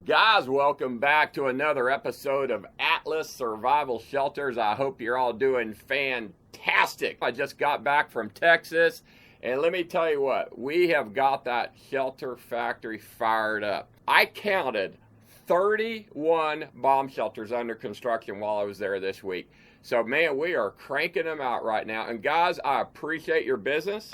Guys, welcome back to another episode of Atlas Survival Shelters. I hope you're all doing fantastic. I just got back from Texas, and let me tell you what, we have got that shelter factory fired up. I counted 31 bomb shelters under construction while I was there this week. So, man, we are cranking them out right now. And guys, I appreciate your business.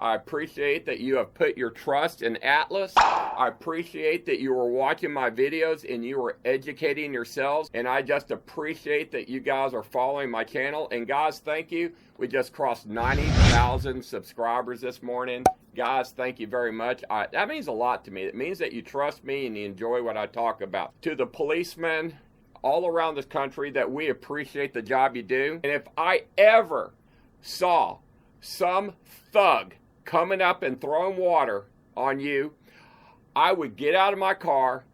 I appreciate that you have put your trust in Atlas. I appreciate that you are watching my videos and you are educating yourselves. And I just appreciate that you guys are following my channel. And guys, thank you. We just crossed 90,000 subscribers this morning. Guys, thank you very much. That means a lot to me. It means that you trust me and you enjoy what I talk about. To the policemen all around this country, that we appreciate the job you do. And if I ever saw some thug coming up and throwing water on you, I would get out of my car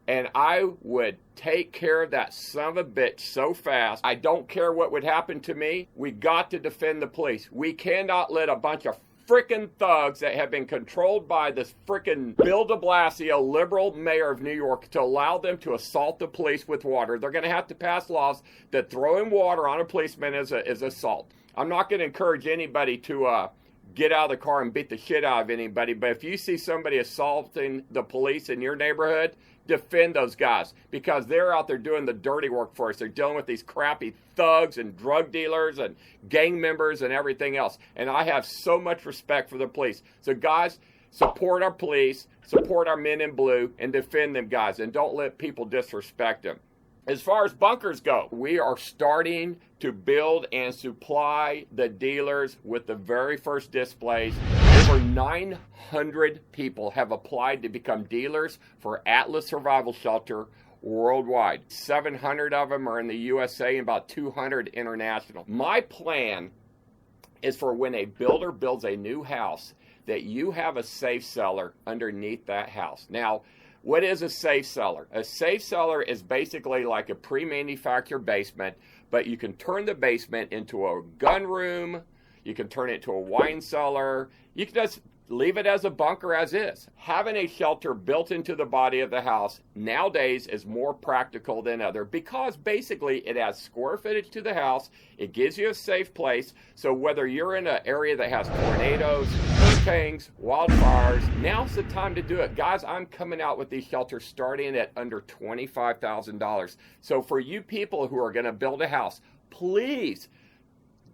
and I would take care of that son of a bitch so fast. I don't care what would happen to me. We got to defend the police. We cannot let a bunch of frickin' thugs that have been controlled by this frickin' Bill de Blasio, liberal mayor of New York, to allow them to assault the police with water. They're going to have to pass laws that throwing water on a policeman is assault. I'm not going to encourage anybody to get out of the car and beat the shit out of anybody, but if you see somebody assaulting the police in your neighborhood, defend those guys, because they're out there doing the dirty work for us. They're dealing with these crappy thugs and drug dealers and gang members and everything else. And I have so much respect for the police. So guys, support our police, support our men in blue, and defend them, guys. And don't let people disrespect them. As far as bunkers go, we are starting to build and supply the dealers with the very first displays. Over 900 people have applied to become dealers for Atlas Survival Shelter worldwide. 700 of them are in the USA and about 200 international. My plan is for when a builder builds a new house, that you have a safe cellar underneath that house. Now, what is a safe cellar? A safe cellar is basically like a pre-manufactured basement, but you can turn the basement into a gun room, you can turn it into a wine cellar, you can just leave it as a bunker as is. Having a shelter built into the body of the house nowadays is more practical than ever, because basically it adds square footage to the house, it gives you a safe place, so whether you're in an area that has tornadoes, hurricanes, wildfires, now's the time to do it. Guys, I'm coming out with these shelters starting at under $25,000. So for you people who are going to build a house, please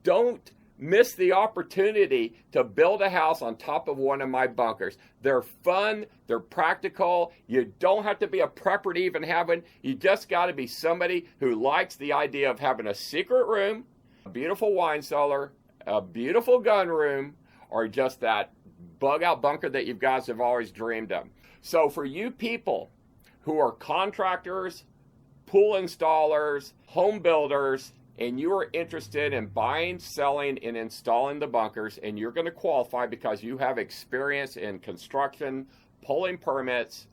don't miss the opportunity to build a house on top of one of my bunkers. They're fun, they're practical, you don't have to be a prepper to even have one. You just got to be somebody who likes the idea of having a secret room, a beautiful wine cellar, a beautiful gun room, or just that bug out bunker that you guys have always dreamed of. So for you people who are contractors, pool installers, home builders, and you are interested in buying, selling, and installing the bunkers, and you're going to qualify because you have experience in construction, pulling permits,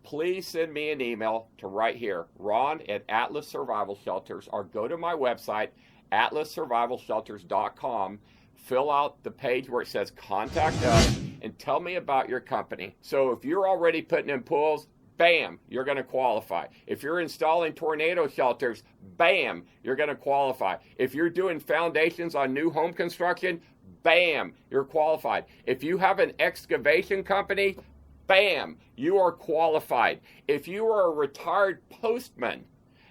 please send me an email to right here, Ron at Atlas Survival Shelters, or go to my website, atlassurvivalshelters.com, fill out the page where it says contact us, and tell me about your company. So if you're already putting in pools, bam, you're going to qualify. If you're installing tornado shelters, bam, you're going to qualify. If you're doing foundations on new home construction, bam, you're qualified. If you have an excavation company, bam, you are qualified. If you are a retired postman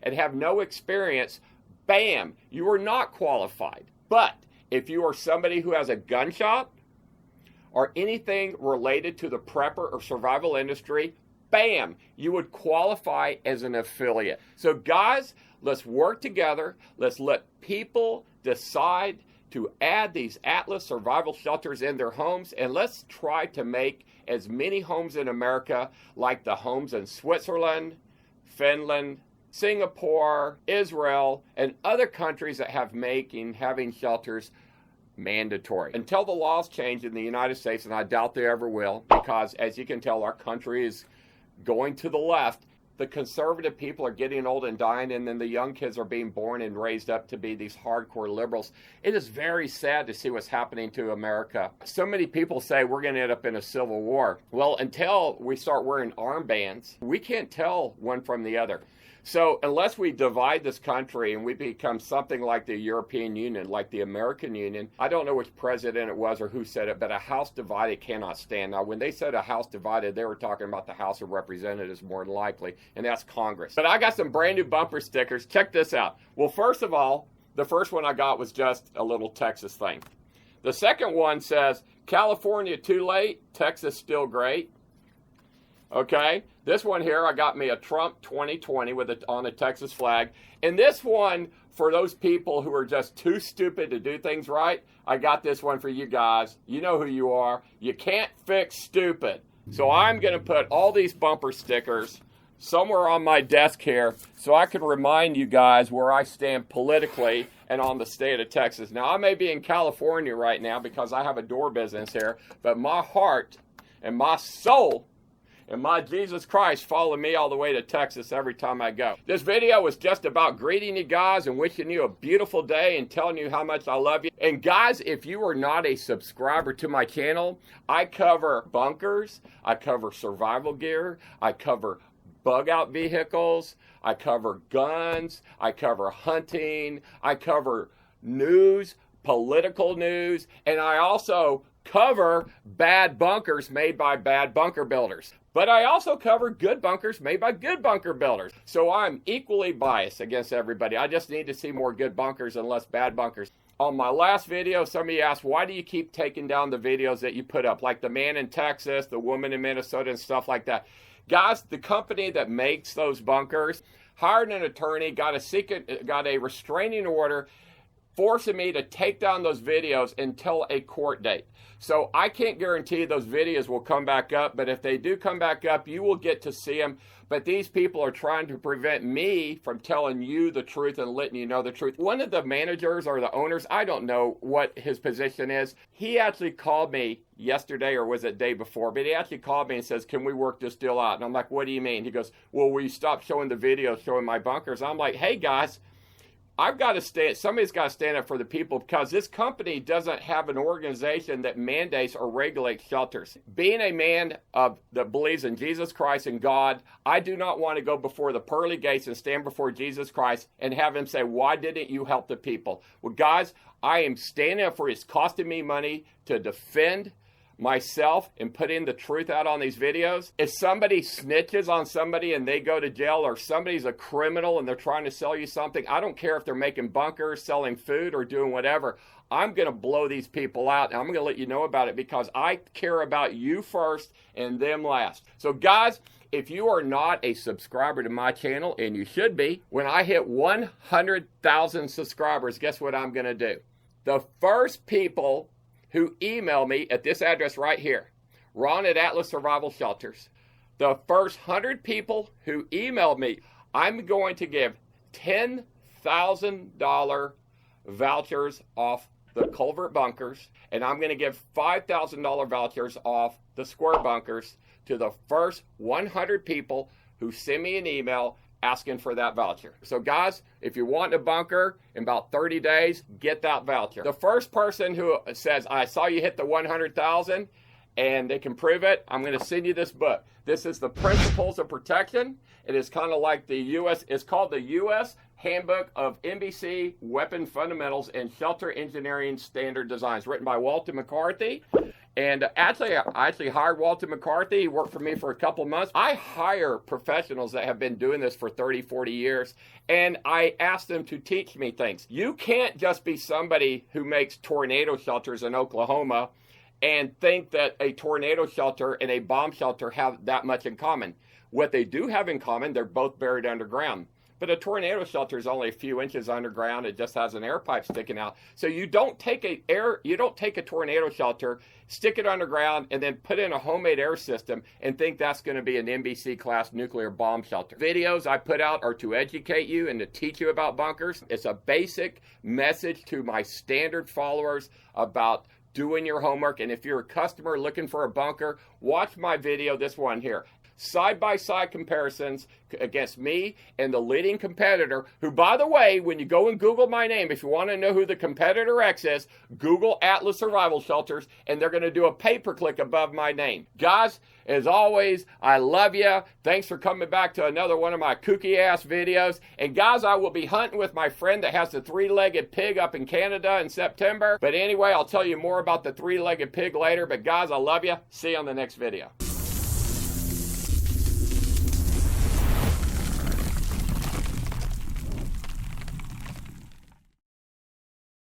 and have no experience, bam, you are not qualified. But if you are somebody who has a gun shop or anything related to the prepper or survival industry, bam, you would qualify as an affiliate. So guys, let's work together. Let's let people decide to add these Atlas Survival Shelters in their homes, and let's try to make as many homes in America like the homes in Switzerland, Finland, Singapore, Israel, and other countries that have having shelters mandatory. Until the laws change in the United States, and I doubt they ever will, because as you can tell, our country is going to the left, the conservative people are getting old and dying, and then the young kids are being born and raised up to be these hardcore liberals. It is very sad to see what's happening to America. So many people say we're going to end up in a civil war. Well, until we start wearing armbands, we can't tell one from the other. So unless we divide this country and we become something like the European Union, like the American Union, I don't know which president it was or who said it, but a house divided cannot stand. Now, when they said a house divided, they were talking about the House of Representatives more than likely, and that's Congress. But I got some brand new bumper stickers. Check this out. Well, first of all, the first one I got was just a little Texas thing. The second one says, California too late, Texas still great. Okay, this one here, I got me a Trump 2020 with it on a Texas flag. And this one, for those people who are just too stupid to do things right, I got this one for you guys. You know who you are. You can't fix stupid. So I'm going to put all these bumper stickers somewhere on my desk here so I can remind you guys where I stand politically and on the state of Texas. Now, I may be in California right now because I have a door business here, but my heart and my soul and my Jesus Christ follow me all the way to Texas every time I go. This video was just about greeting you guys and wishing you a beautiful day and telling you how much I love you. And guys, if you are not a subscriber to my channel, I cover bunkers, I cover survival gear, I cover bug out vehicles, I cover guns, I cover hunting, I cover news, political news, and I also cover bad bunkers made by bad bunker builders. But I also cover good bunkers made by good bunker builders. So I'm equally biased against everybody. I just need to see more good bunkers and less bad bunkers. On my last video, somebody asked, why do you keep taking down the videos that you put up? Like the man in Texas, the woman in Minnesota, and stuff like that. Guys, the company that makes those bunkers hired an attorney, got a restraining order, forcing me to take down those videos until a court date. So I can't guarantee those videos will come back up, but if they do come back up, you will get to see them. But these people are trying to prevent me from telling you the truth and letting you know the truth. One of the managers or the owners, I don't know what his position is. He actually called me yesterday, or was it day before, but he actually called me and says, can we work this deal out? And I'm like, what do you mean? He goes, well, will you stop showing the videos showing my bunkers? I'm like, hey guys, I've got to somebody's got to stand up for the people, because this company doesn't have an organization that mandates or regulates shelters. Being a man that believes in Jesus Christ and God, I do not want to go before the pearly gates and stand before Jesus Christ and have him say, why didn't you help the people? Well, guys, I am standing up for it. It's costing me money to defend myself and putting the truth out on these videos. If somebody snitches on somebody and they go to jail, or somebody's a criminal and they're trying to sell you something, I don't care if they're making bunkers, selling food, or doing whatever. I'm going to blow these people out, and I'm going to let you know about it, because I care about you first and them last. So guys, if you are not a subscriber to my channel, and you should be, when I hit 100,000 subscribers, guess what I'm going to do? The first people who email me at this address right here, Ron at Atlas Survival Shelters, the first 100 people who email me, I'm going to give $10,000 vouchers off the culvert bunkers, and I'm going to give $5,000 vouchers off the square bunkers to the first 100 people who send me an email asking for that voucher. So guys, if you want a bunker in about 30 days, get that voucher. The first person who says, I saw you hit the 100,000 and they can prove it, I'm going to send you this book. This is the Principles of Protection. It is kind of like it's called the U.S. Handbook of NBC Weapon Fundamentals and Shelter Engineering Standard Designs, written by Walter McCarthy. And I actually hired Walter McCarthy. He worked for me for a couple months. I hire professionals that have been doing this for 30, 40 years, and I ask them to teach me things. You can't just be somebody who makes tornado shelters in Oklahoma and think that a tornado shelter and a bomb shelter have that much in common. What they do have in common, they're both buried underground. But a tornado shelter is only a few inches underground. It just has an air pipe sticking out. So you don't take a tornado shelter, stick it underground, and then put in a homemade air system and think that's going to be an NBC class nuclear bomb shelter. Videos I put out are to educate you and to teach you about bunkers. It's a basic message to my standard followers about doing your homework. And if you're a customer looking for a bunker, watch my video, this one here. side-by-side comparisons against me and the leading competitor, who, by the way, when you go and Google my name, if you want to know who the competitor X is, Google Atlas Survival Shelters, and they're going to do a pay-per-click above my name. Guys, as always, I love you. Thanks for coming back to another one of my kooky-ass videos. And guys, I will be hunting with my friend that has the three-legged pig up in Canada in September. But anyway, I'll tell you more about the three-legged pig later. But guys, I love you. See you on the next video.